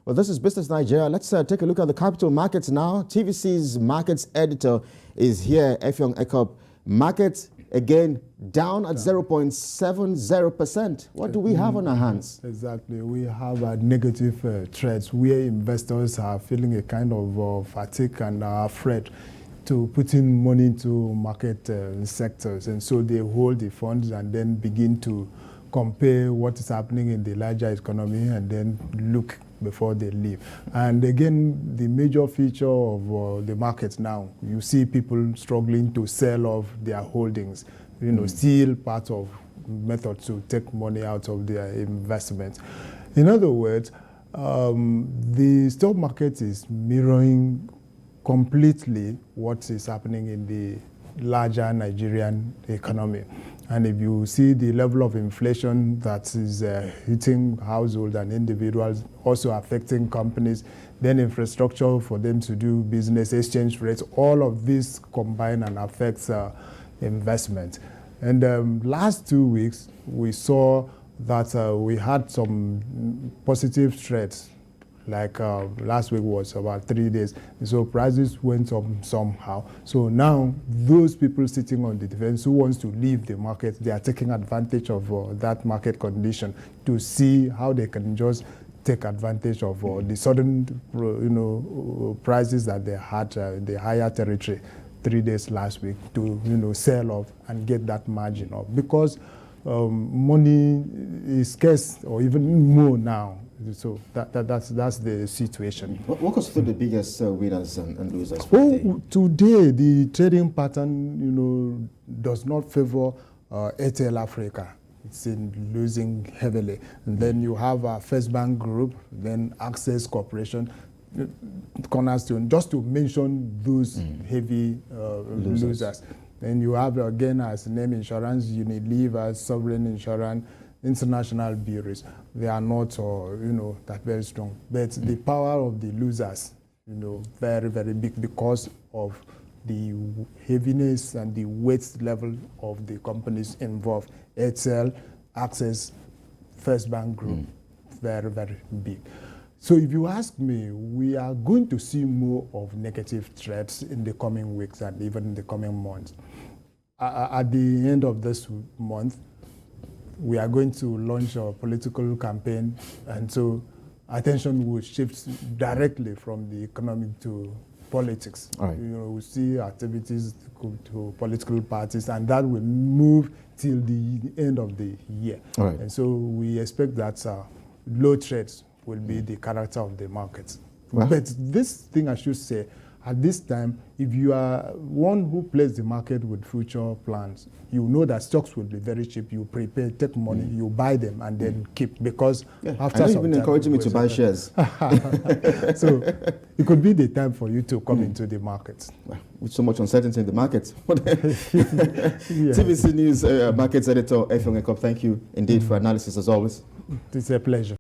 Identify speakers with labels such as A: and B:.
A: Well, this is Business Nigeria. Let's take a look at the capital markets now. TVC's markets editor is here, Effiong Ekop. Markets, again, down at 0.70%. What do we have on our hands?
B: Exactly. We have negative trends where investors are feeling a kind of fatigue and are afraid to put in money into market sectors. And so they hold the funds and then begin to compare what is happening in the larger economy and then look before they leave. And again, the major feature of the market now, you see people struggling to sell off their holdings, still part of method to take money out of their investment. In other words, the stock market is mirroring completely what is happening in the larger Nigerian economy. And if you see the level of inflation that is hitting households and individuals, also affecting companies, then infrastructure for them to do business, exchange rates, all of this combine and affects investment. And last 2 weeks, we saw that we had some positive threats. Like last week was about 3 days. So prices went up somehow. So now those people sitting on the defense who wants to leave the market, they are taking advantage of that market condition to see how they can just take advantage of the sudden prices that they had the higher territory 3 days last week to sell off and get that margin up. Because money is scarce or even more now. So that's the situation.
A: Walk us through the biggest winners and losers.
B: Today the trading pattern, does not favor Airtel Africa. It's in losing heavily. And then you have First Bank Group, then Access Corporation, Cornerstone, just to mention those heavy losers. Then you have again as name insurance, Unilever, Sovereign Insurance, international bureaus. They are not, that very strong. But the power of the losers, very, very big because of the heaviness and the weight level of the companies involved. Airtel, Access, First Bank Group, very, very big. So if you ask me, we are going to see more of negative threats in the coming weeks and even in the coming months. At the end of this month, we are going to launch a political campaign, and so attention will shift directly from the economy to politics.
A: Right.
B: We see activities to political parties, and that will move till the end of the year.
A: Right.
B: And so we expect that low trades will be the character of the market.
A: Well,
B: but this thing I should say, at this time, if you are one who plays the market with future plans, you know that stocks will be very cheap. You prepare, take money, you buy them, and then keep. Because after
A: I know
B: some
A: you've been
B: time,
A: encouraging me to buy shares.
B: So it could be the time for you to come into the market.
A: Well, with so much uncertainty in the market. TVC News Markets Editor, Effiong Ekop, thank you indeed for analysis as always.
B: It's a pleasure.